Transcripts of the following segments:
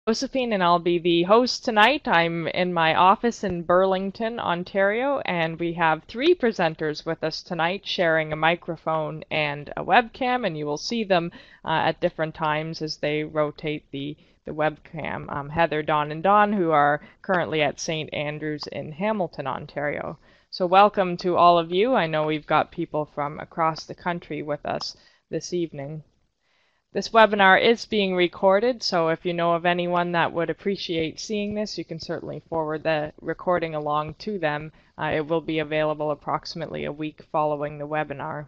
Josephine, and I'll be the host tonight. I'm in my office in Burlington, Ontario, and we have three presenters with us tonight sharing a microphone and a webcam, and you will see them at different times as they rotate the webcam. Heather, Dawn, and Dawn, who are currently at St. Andrews in Hamilton, Ontario. So welcome to all of you. I know we've got people from across the country with us this evening. This webinar is being recorded, so if you know of anyone that would appreciate seeing this, you can certainly forward the recording along to them. It will be available approximately a week following the webinar.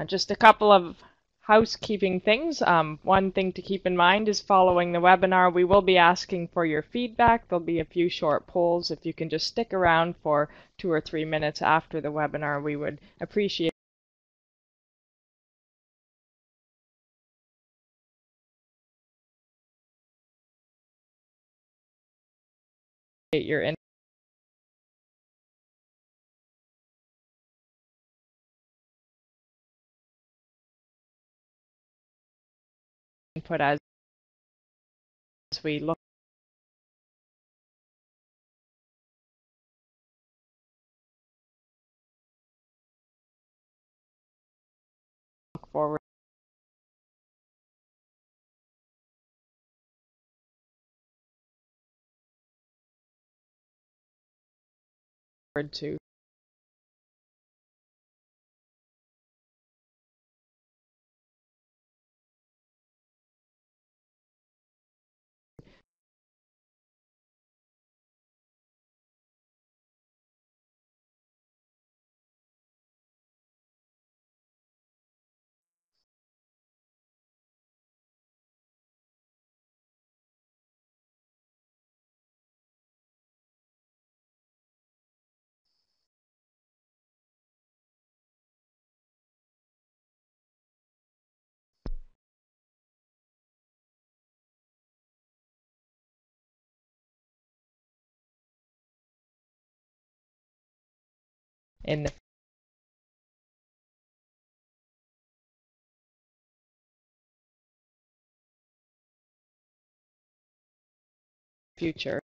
Just a couple of housekeeping things. One thing to keep in mind is following the webinar, we will be asking for your feedback. There'll be a few short polls. If you can just stick around for 2 or 3 minutes after the webinar, we would appreciate your input as we look forward to in the future.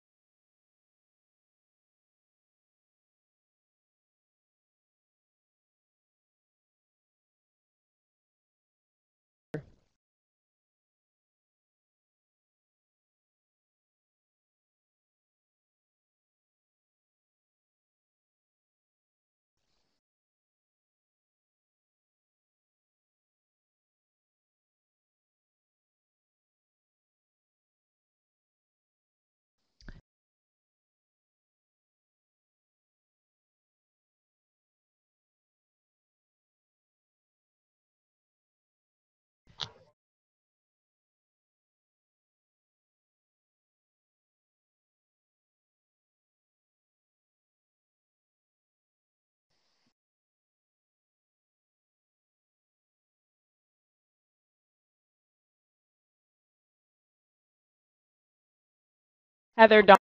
Heather, Dawn,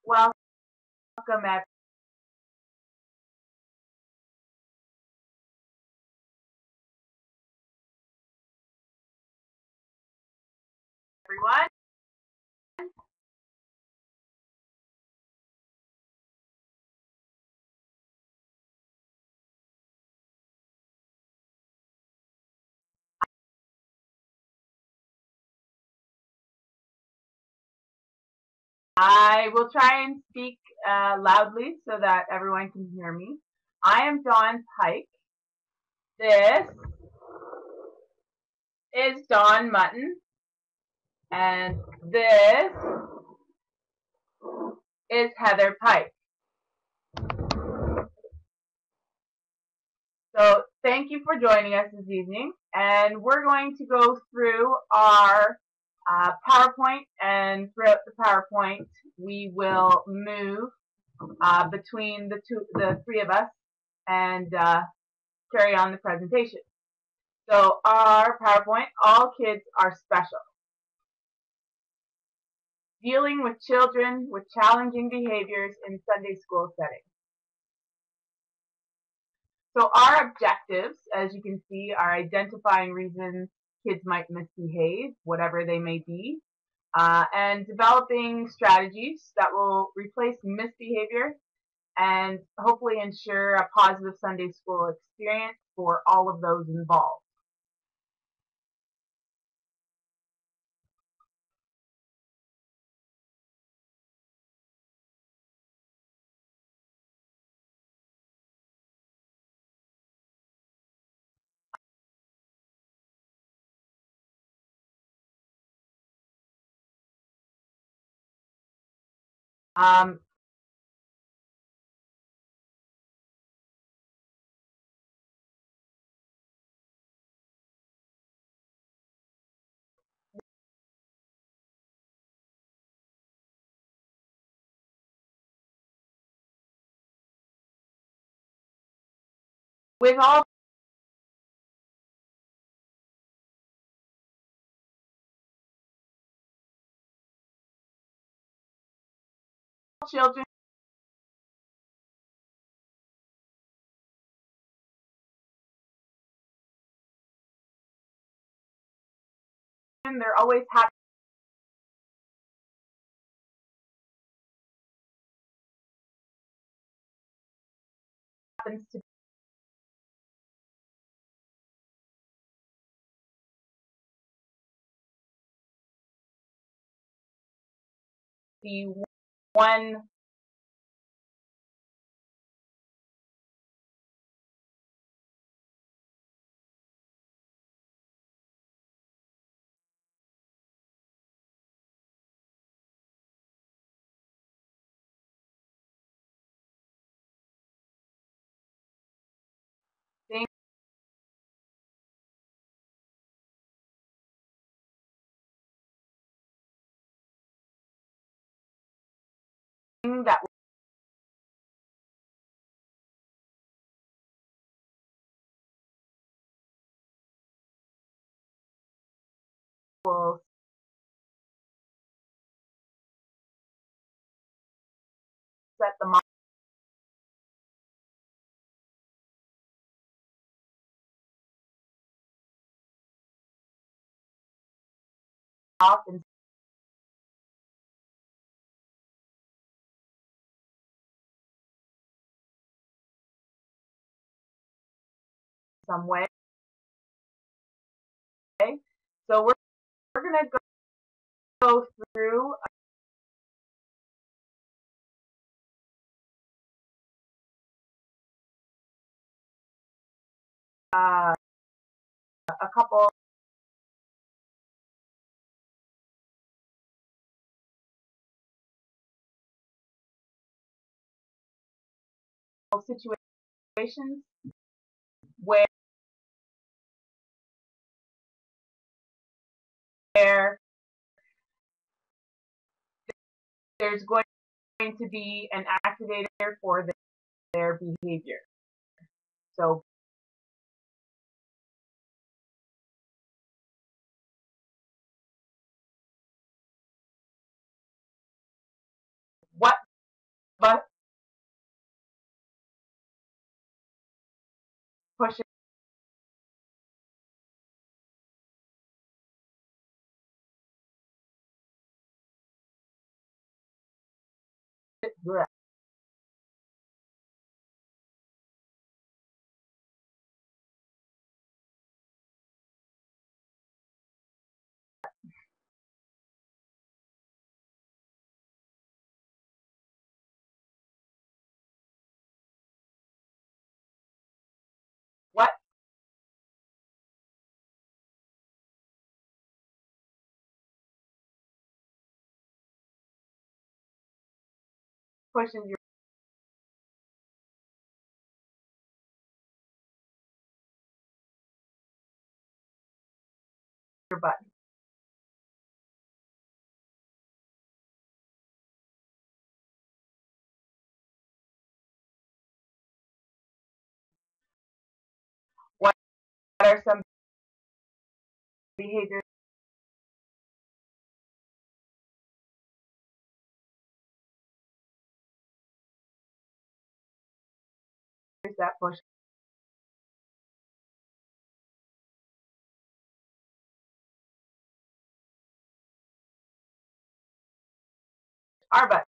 Welcome, everyone. I will try and speak loudly so that everyone can hear me. I am Dawn Pyke. This is Dawn Mutton. And this is Heather Pyke. So thank you for joining us this evening, and we're going to go through our PowerPoint, and throughout the PowerPoint, we will move between the three of us, and carry on the presentation. So our PowerPoint, all kids are special. Dealing with children with challenging behaviors in Sunday school settings. So our objectives, as you can see, are identifying reasons kids might misbehave, whatever they may be, and developing strategies that will replace misbehavior and hopefully ensure a positive Sunday school experience for all of those involved. Um, with all children, there always happens to be one thing that will set them off in some way. So we're going to go through a couple situations where there's going to be an activator for their behavior. So what but pushes it? What pushes your your button. What are some behaviors that push our button?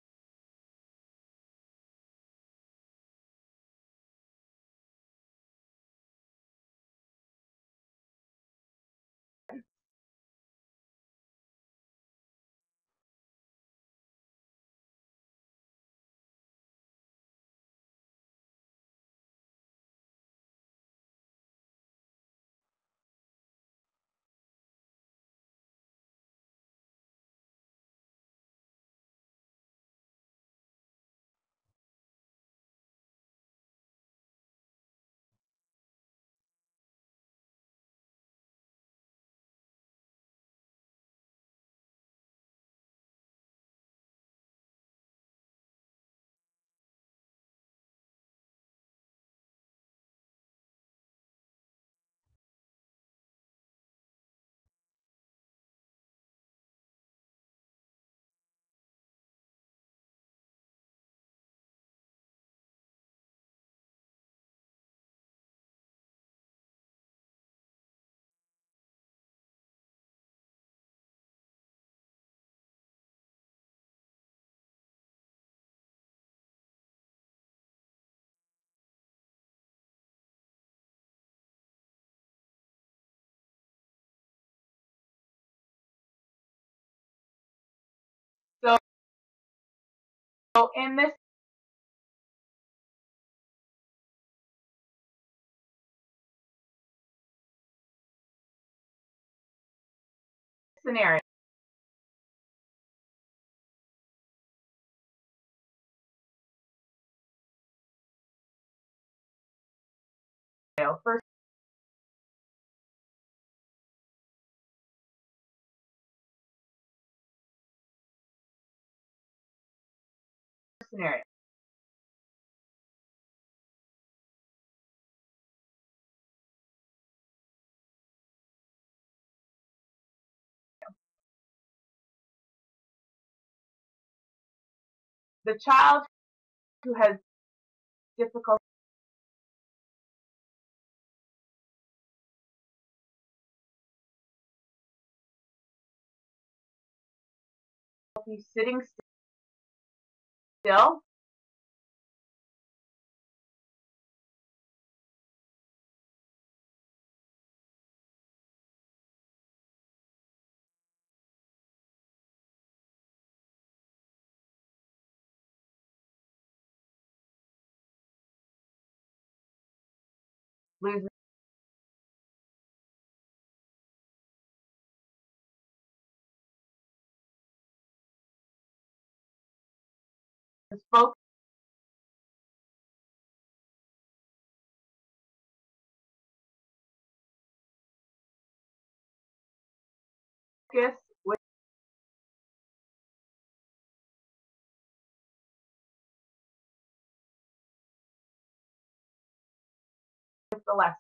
So in this scenario, first scenario, the child who has difficulty sitting still, loses focus with the lesson.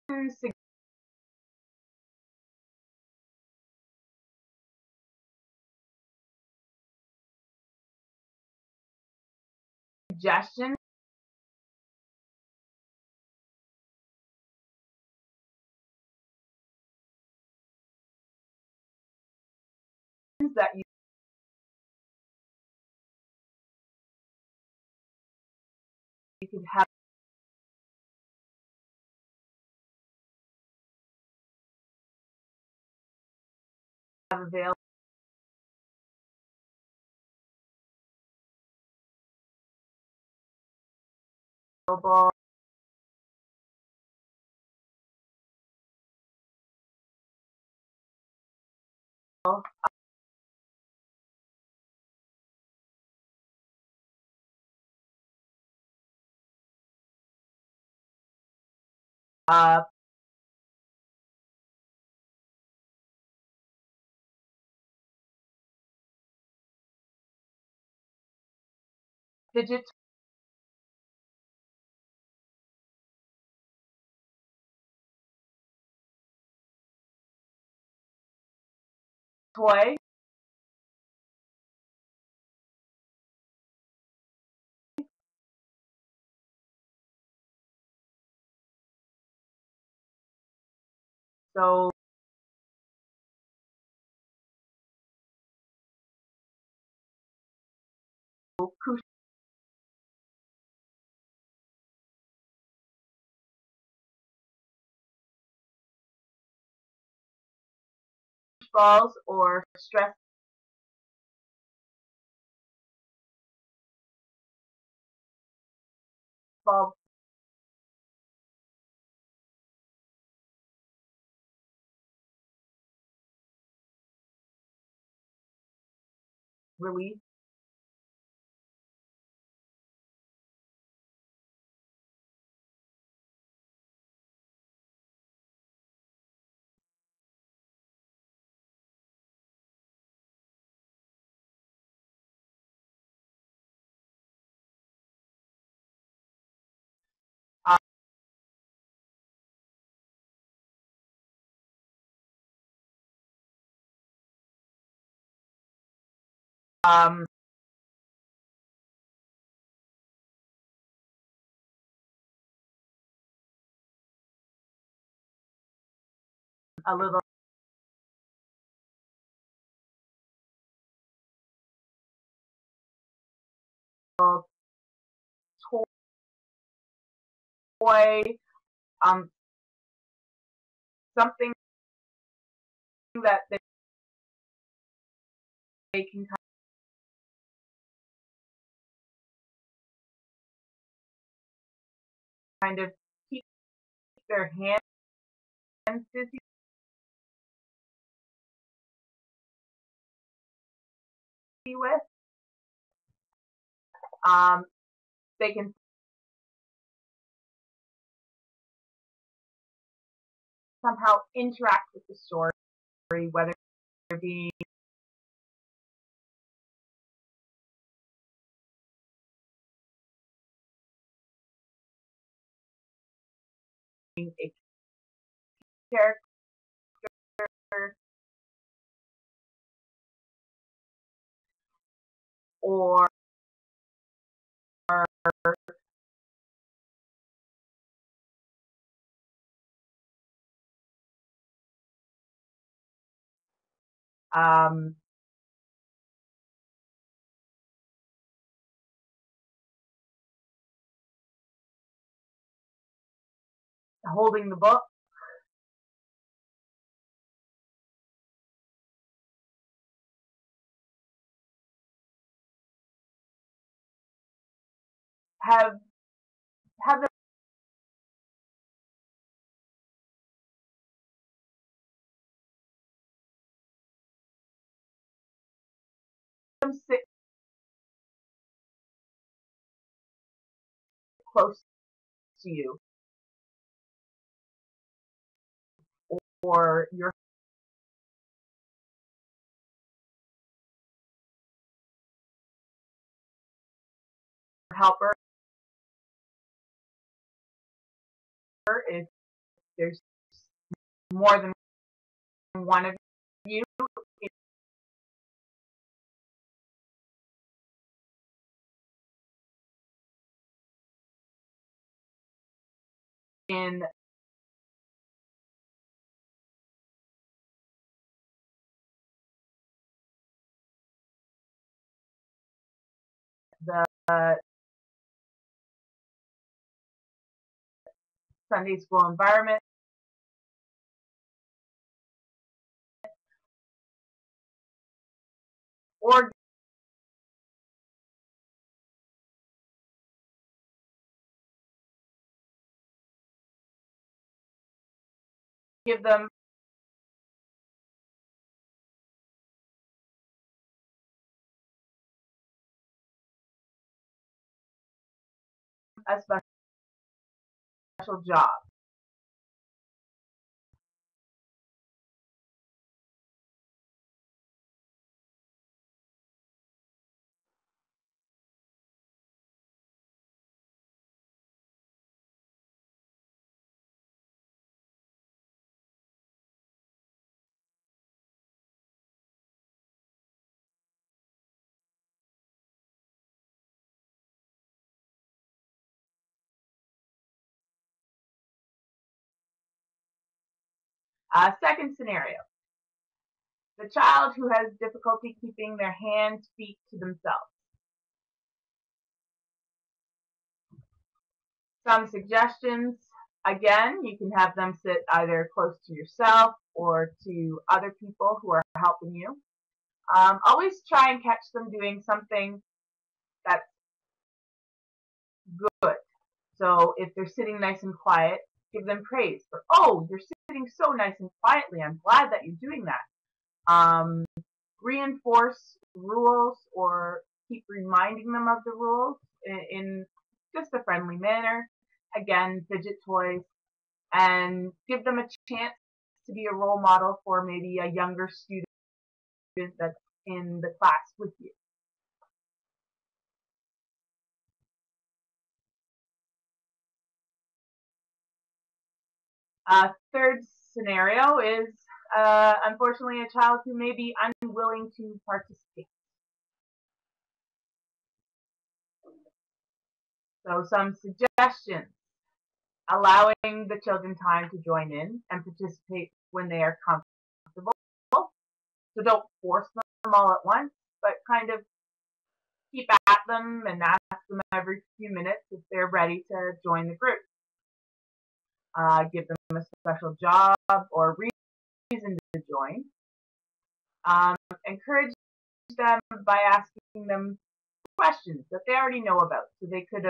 suggestions that you could have available. Uh, Fidget toy. So push balls or stress ball release. Um, a little toy, um, something that they can kind of keep their hands busy with. Um, they can somehow interact with the story, whether they're being a character or um, holding the book. Have have them sit close to you, or your helper is there's more than one of you in the Sunday school environment, or give them a special job. Second scenario, the child who has difficulty keeping their hands, feet to themselves. Some suggestions, again, you can have them sit either close to yourself or to other people who are helping you. Always try and catch them doing something that's good. So if they're sitting nice and quiet, give them praise for, oh, you're sitting so nice and quietly. I'm glad that you're doing that. Reinforce rules or keep reminding them of the rules in just a friendly manner. Again, fidget toys, and give them a chance to be a role model for maybe a younger student that's in the class with you. Third scenario is unfortunately a child who may be unwilling to participate. So some suggestions: allowing the children time to join in and participate when they are comfortable. So don't force them all at once, but kind of keep at them and ask them every few minutes if they're ready to join the group. Give them a special job or reason to join. Encourage them by asking them questions that they already know about, so they could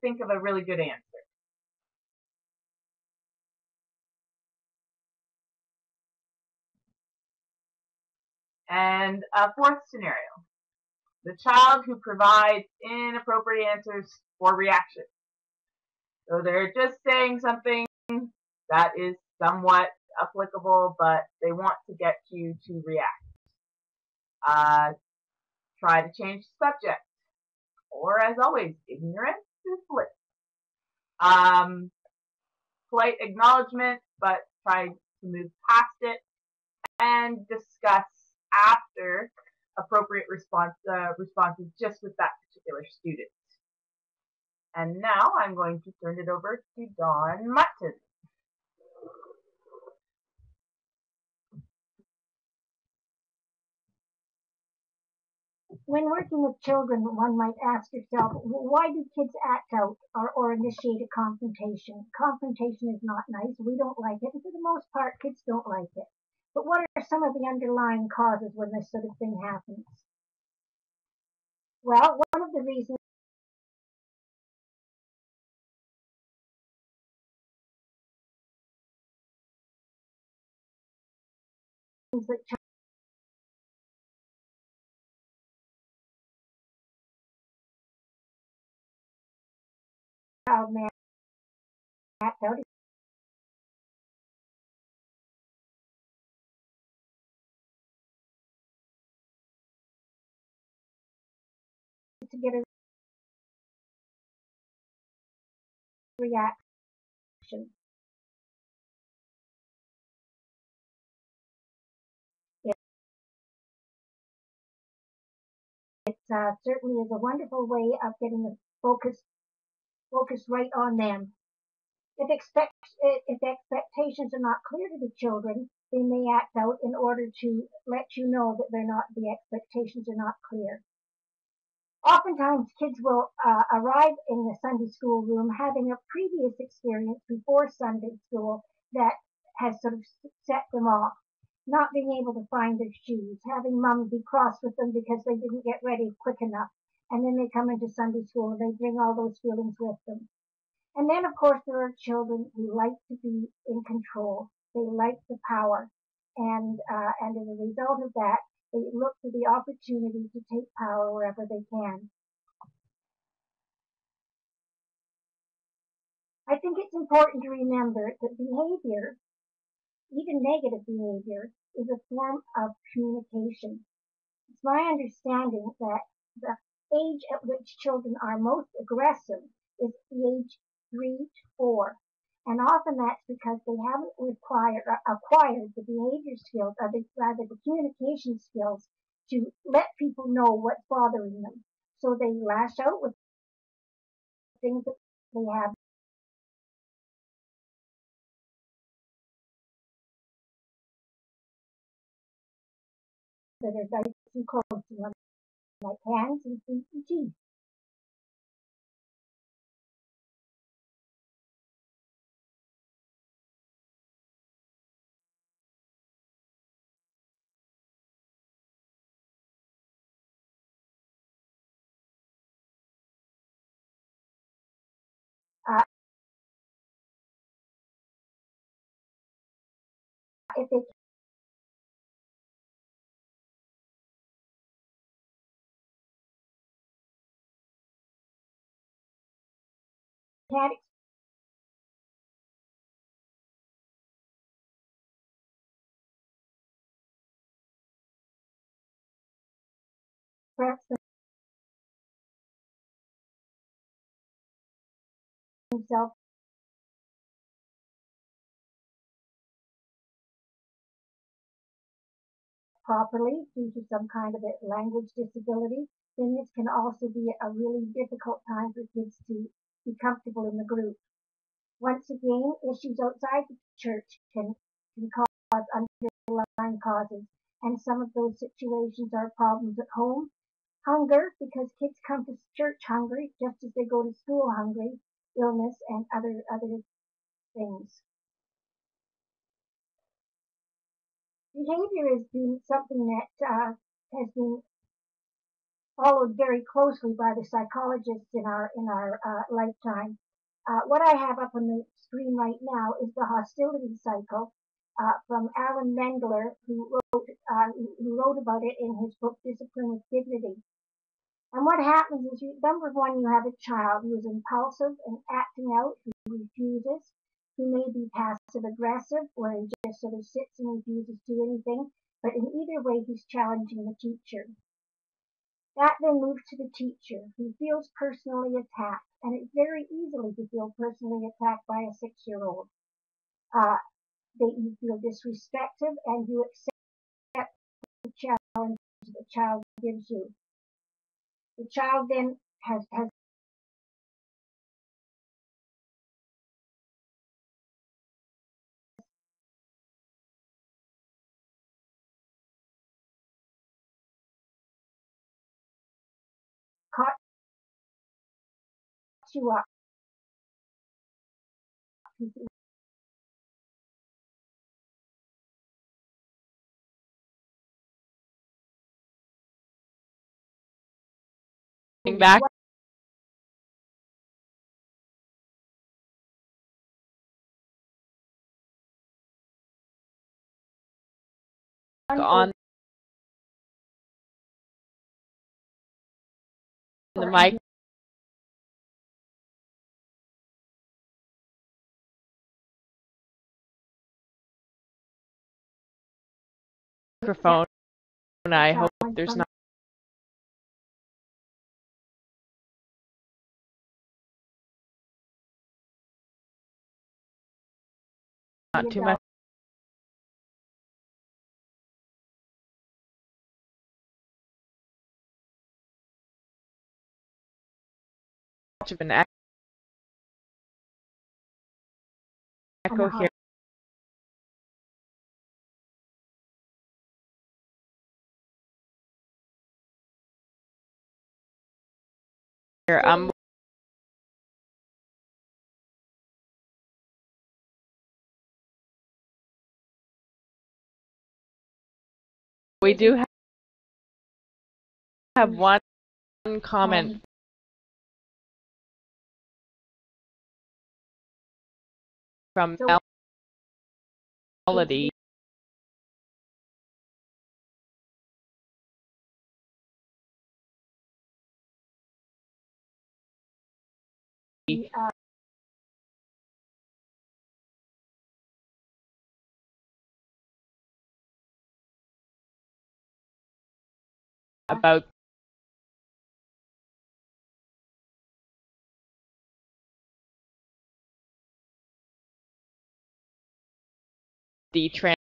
think of a really good answer. And a fourth scenario: the child who provides inappropriate answers or reactions. So they're just saying something that is somewhat applicable, but they want to get you to react. Try to change the subject, or as always, ignorance is bliss. Polite acknowledgement, but try to move past it and discuss after appropriate responses just with that particular student. And now I'm going to turn it over to Dawn Mutton. When working with children, one might ask yourself, why do kids act out or initiate a confrontation? Confrontation is not nice. We don't like it. And for the most part, kids don't like it. But what are some of the underlying causes when this sort of thing happens? Well, one of the reasons that child may act out is to get a reaction. certainly is a wonderful way of getting the focus right on them. If expectations are not clear to the children, they may act out in order to let you know that the expectations are not clear. Oftentimes, kids will arrive in the Sunday school room having a previous experience before Sunday school that has sort of set them off. Not being able to find their shoes, having mom be cross with them because they didn't get ready quick enough, and then they come into Sunday school and they bring all those feelings with them. And then, of course, there are children who like to be in control. They like the power, and as a result of that, they look for the opportunity to take power wherever they can. I think it's important to remember that behavior, even negative behavior, is a form of communication. It's my understanding that the age at which children are most aggressive is the age 3 to 4. And often that's because they haven't acquired the behavior skills, or rather the communication skills, to let people know what's bothering them. So they lash out with things that they have that are nice and close to them, like hands and feet and teeth. Uh, if they can't express themselves properly due to some kind of a language disability, then this can also be a really difficult time for kids to be comfortable in the group. Once again, issues outside the church can cause underlying causes, and some of those situations are problems at home. Hunger, because kids come to church hungry just as they go to school hungry, illness, and other things. Behavior has been something that has been followed very closely by the psychologists in our lifetime. What I have up on the screen right now is the hostility cycle from Alan Mengler, who wrote about it in his book Discipline with Dignity. And what happens is, number one, you have a child who is impulsive and acting out, who refuses, who may be passive aggressive, where he just sort of sits and refuses to do anything. But in either way, he's challenging the teacher. That then moves to the teacher, who feels personally attacked, and it's very easily to feel personally attacked by a 6-year-old. That you feel disrespected, and you accept the challenge the child gives you. The child then has caught you up. Back on the microphone. I hope there's not too much. of an echo here. We do have one comment from Melody. About the transition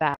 that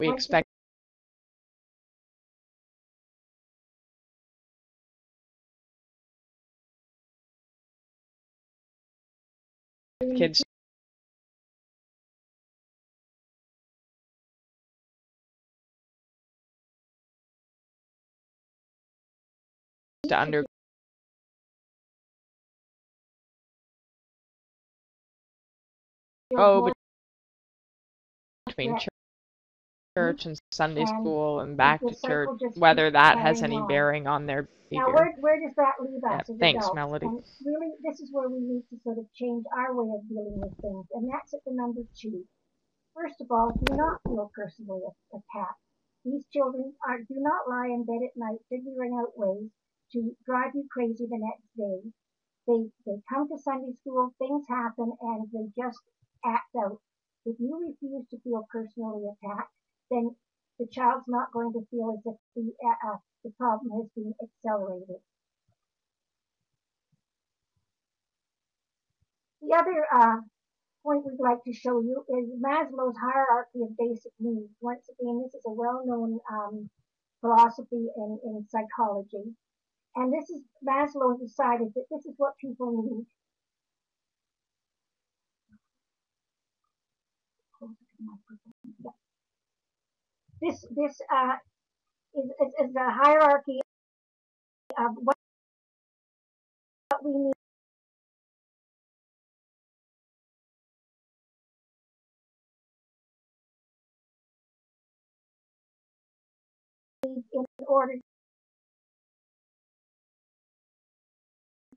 we expect kids to undergo between church and Sunday school and back to church, whether that has any bearing on their Now, behavior. where does that leave us as Thanks, adults? Melody. And really, this is where we need to sort of change our way of dealing with things, and that's at the number 2. First of all, do not feel personally attacked. These children do not lie in bed at night figuring out ways to drive you crazy the next day. They come to Sunday school, things happen, and they just act out. If you refuse to feel personally attacked, then the child's not going to feel as if the problem has been accelerated. The other point we'd like to show you is Maslow's hierarchy of basic needs. Once again, this is a well-known philosophy in psychology. And this is Maslow decided that this is what people need. This is a hierarchy of what we need in order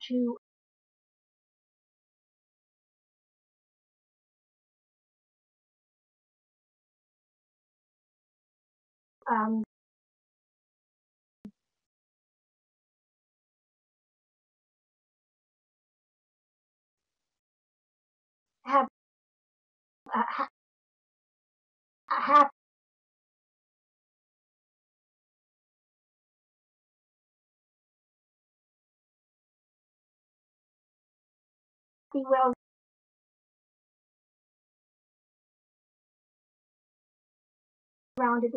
to um, have happy well-rounded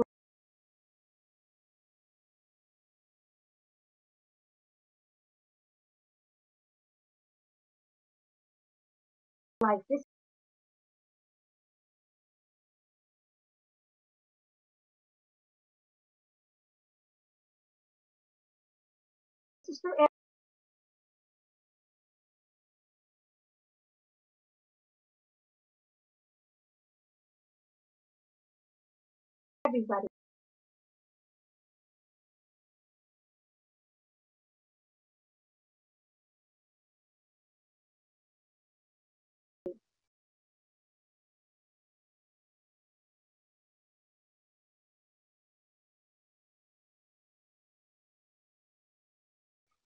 life. This is for everybody.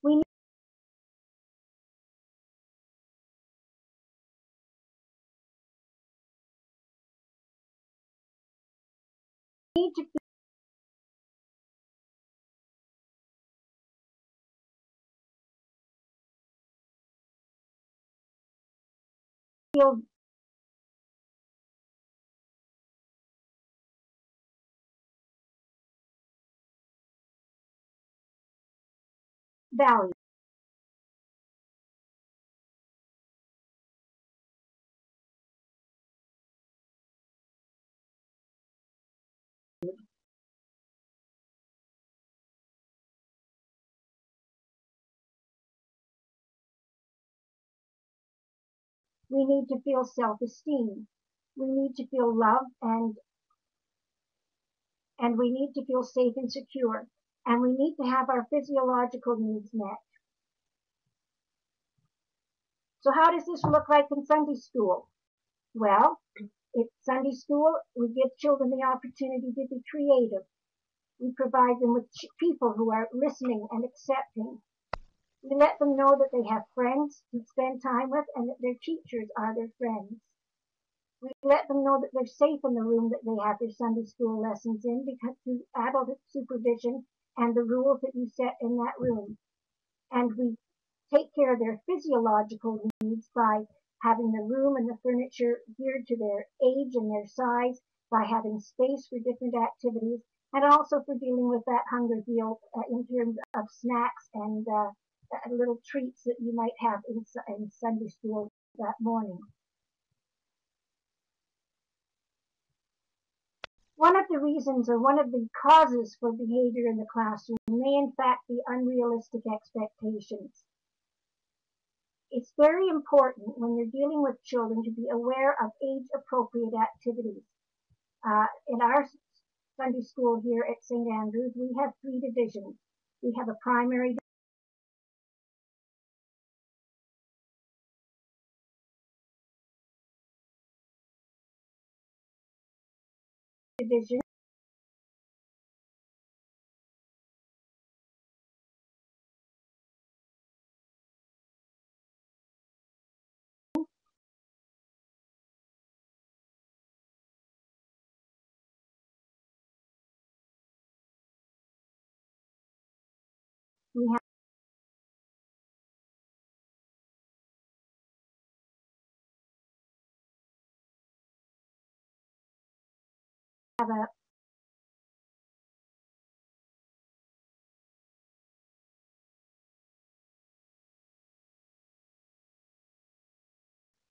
We need to feel valued. We need to feel self-esteem. We need to feel love and we need to feel safe and secure. And we need to have our physiological needs met. So how does this look like in Sunday school? Well, in Sunday school, we give children the opportunity to be creative. We provide them with people who are listening and accepting. We let them know that they have friends to spend time with and that their teachers are their friends. We let them know that they're safe in the room that they have their Sunday school lessons in because through adult supervision and the rules that you set in that room. And we take care of their physiological needs by having the room and the furniture geared to their age and their size, by having space for different activities, and also for dealing with that hunger deal in terms of snacks and little treats that you might have in Sunday school that morning. One of the reasons or one of the causes for behavior in the classroom may in fact be unrealistic expectations. It's very important when you're dealing with children to be aware of age-appropriate activities. In our Sunday school here at St. Andrews, we have 3 divisions. We have a primary division, we have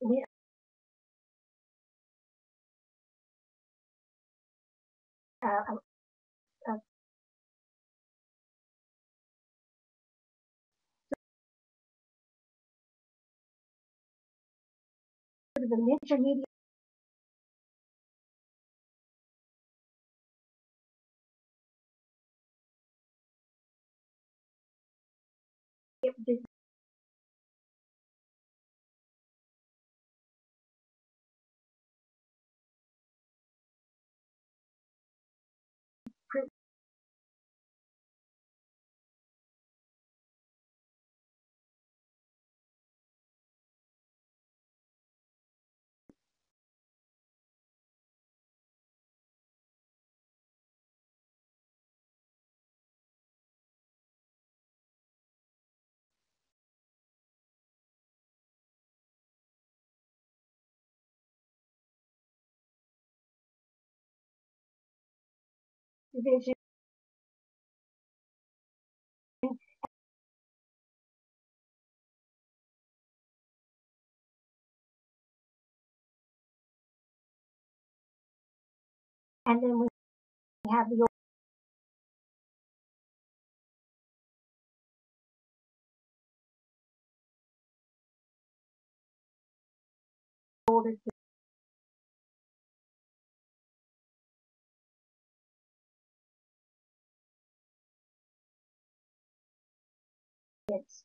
we, uh, a, sort of an intermediate division, and then we have the kids.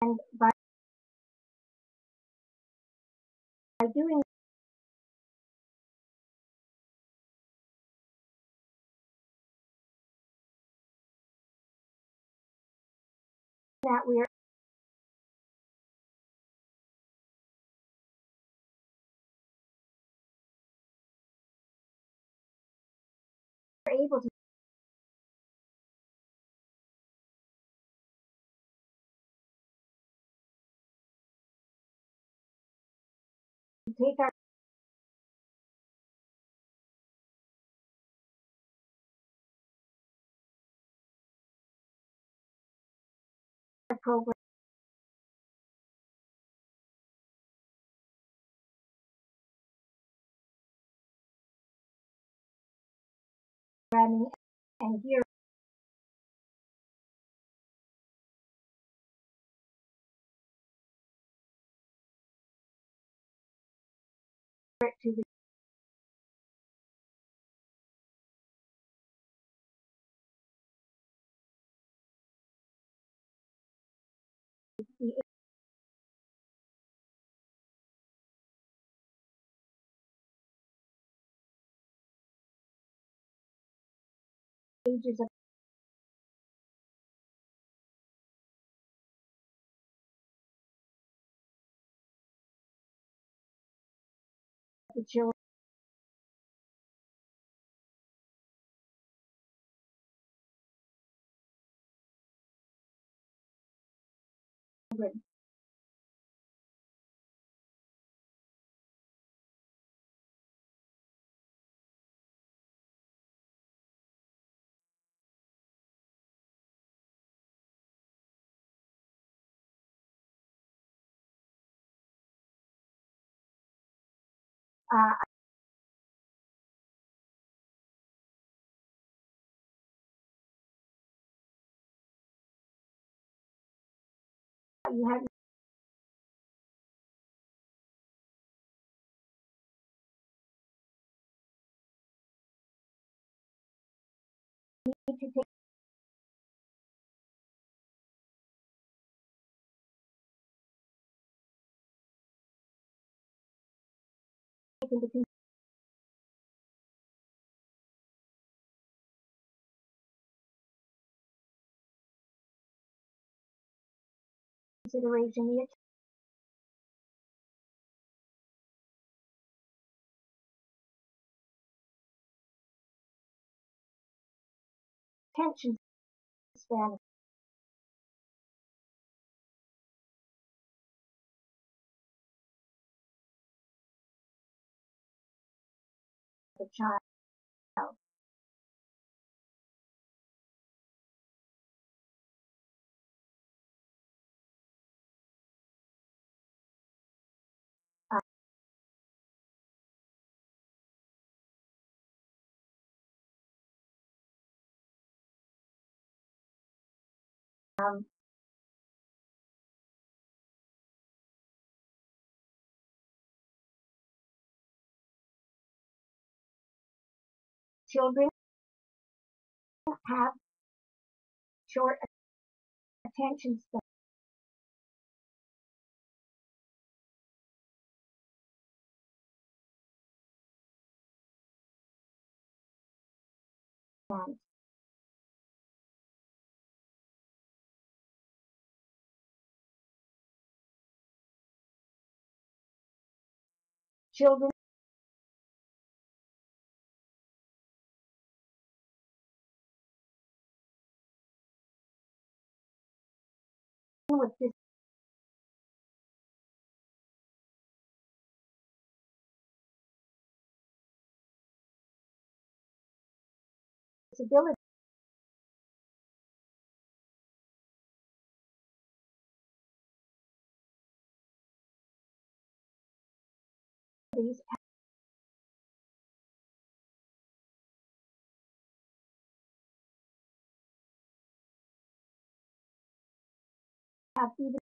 And by doing that, we are able to take our program programming and gear it to the ages of the children uh, you have need to take into consideration the attention span of the child. Uh, um, children have short attention spans. Children with disabilities, these have even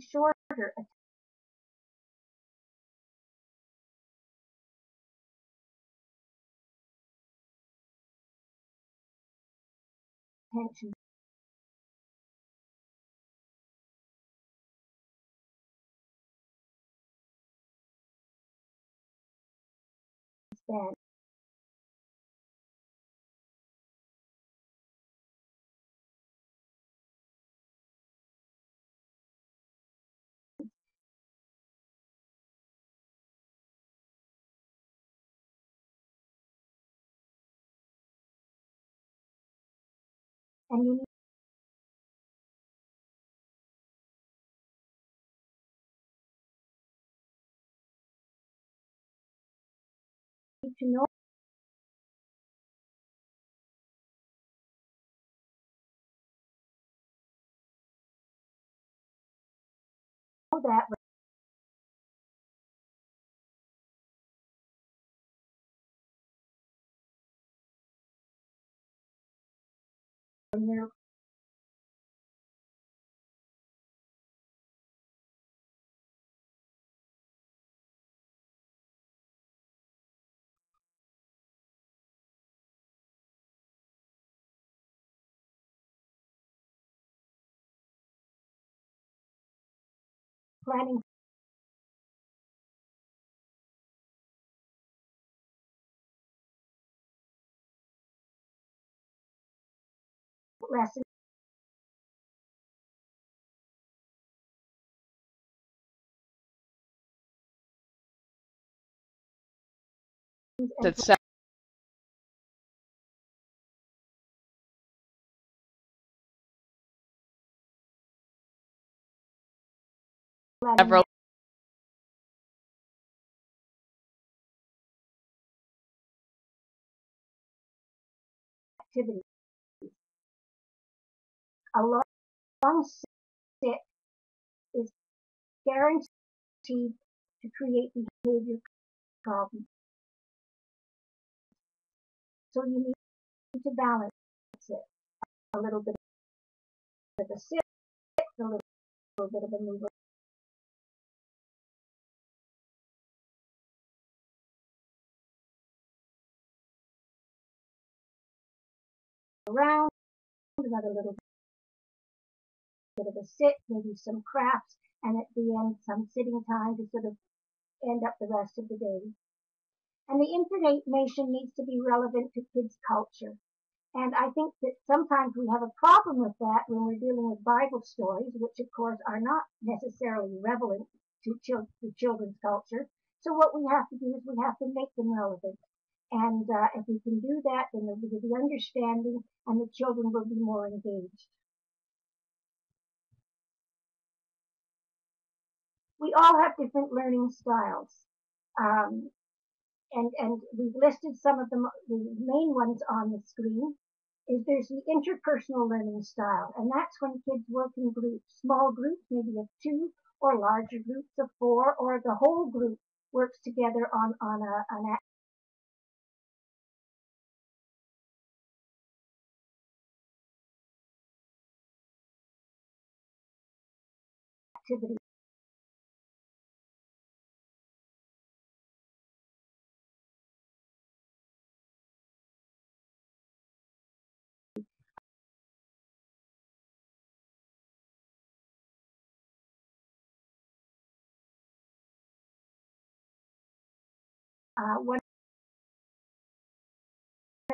shorter attention span. And you need to know that when you're planning lessons and It's planning several activities. A long sit is guaranteed to create behavior problems. So you need to balance it. A little bit of a sit, a little bit of a move around, another little bit of a sit, maybe some crafts, and at the end some sitting time to sort of end up the rest of the day. And the information needs to be relevant to kids' culture. And I think that sometimes we have a problem with that when we're dealing with Bible stories, which of course are not necessarily relevant to children's culture. So what we have to do is we have to make them relevant. And if we can do that, then there'll be the understanding and the children will be more engaged. We all have different learning styles. Um, and we've listed some of the main ones on the screen. Is there's the interpersonal learning style, and that's when kids work in groups, small groups, maybe of 2, or larger groups of 4, or the whole group works together on an activity. One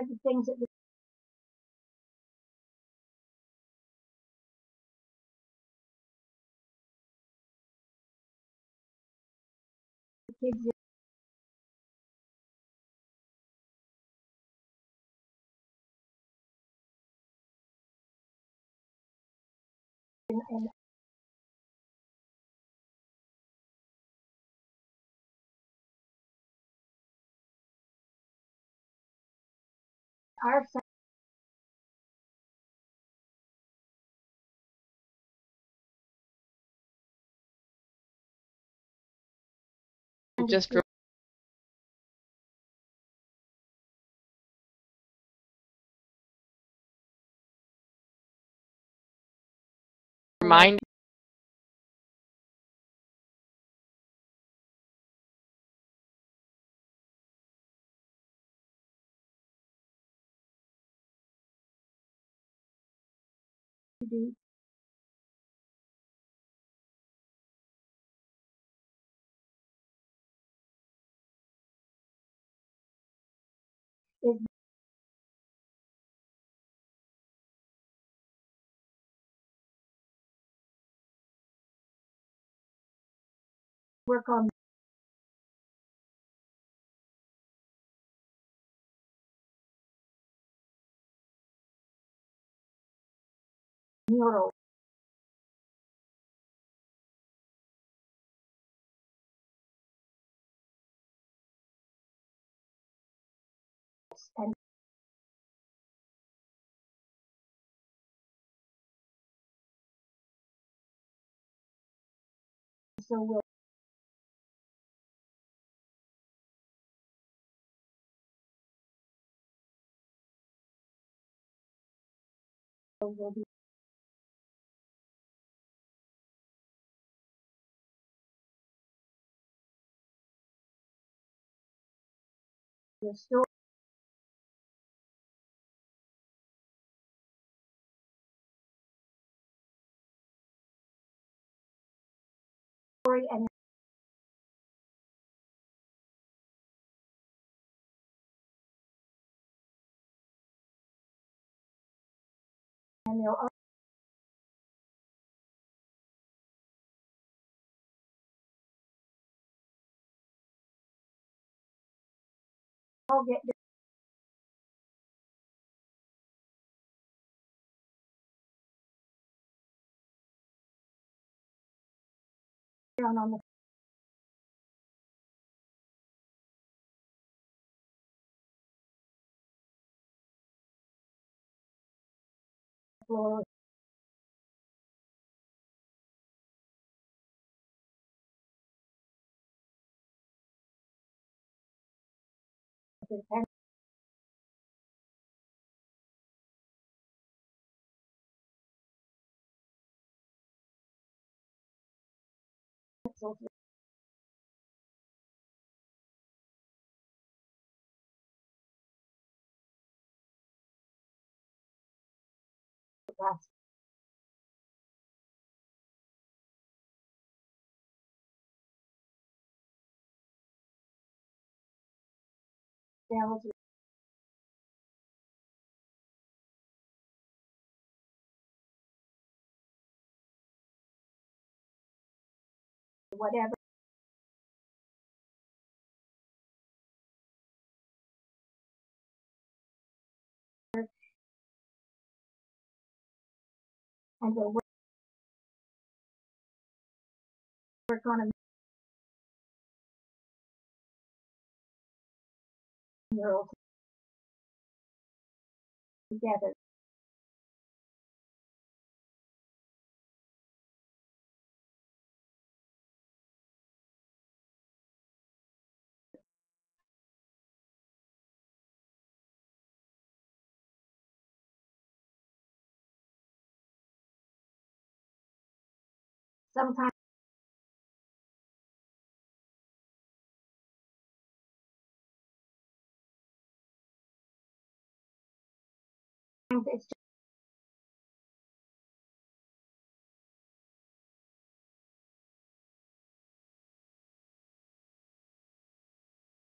of the things that the kids in our just understood. remind To do is work on murals and so will be the story and they'll all get down on the floor with their pencils glass devils or whatever and they'll work on a mural together. Sometimes it's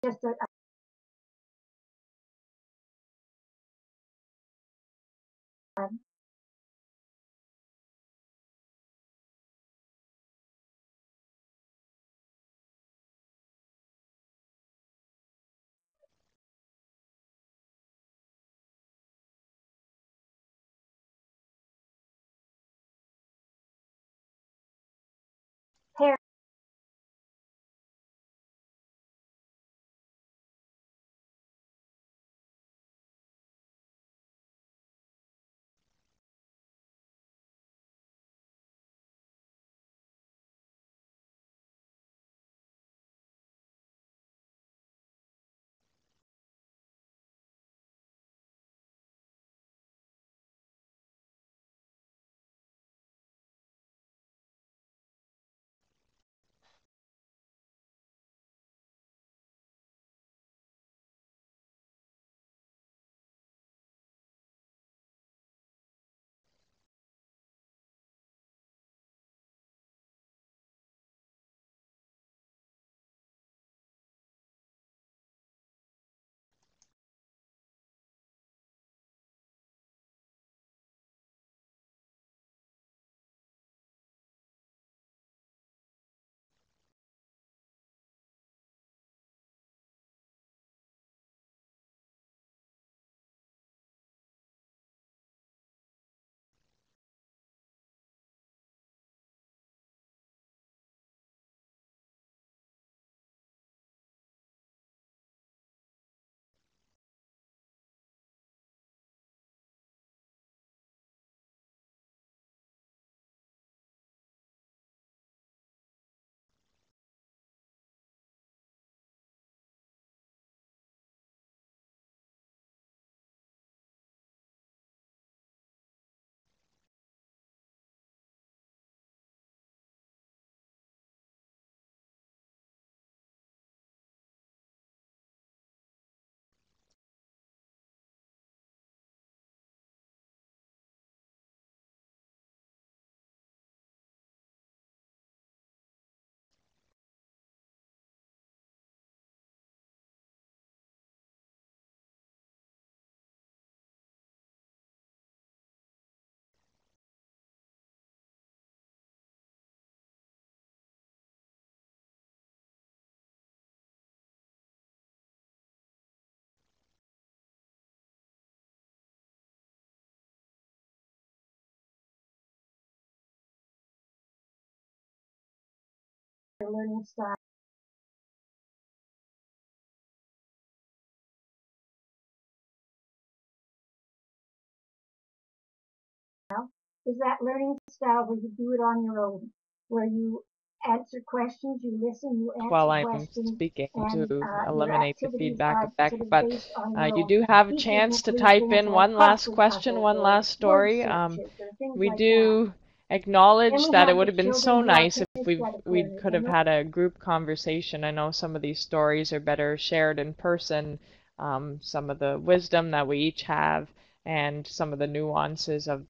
just a pair learning style? Is that learning style where you do it on your own, where you answer questions, you listen, you while answer I'm questions, speaking and to your eliminate the activities feedback are effect. sort of But based on your you own. do have a Teachers chance to include type things in like one last crossword question, puzzles one or last word story. searches or things We like that. do Then acknowledge we that it have would the have been children so who are nice if kinesthetic we learners, could have and had a group conversation. I know some of these stories are better shared in person, some of the wisdom that we each have, and some of the nuances of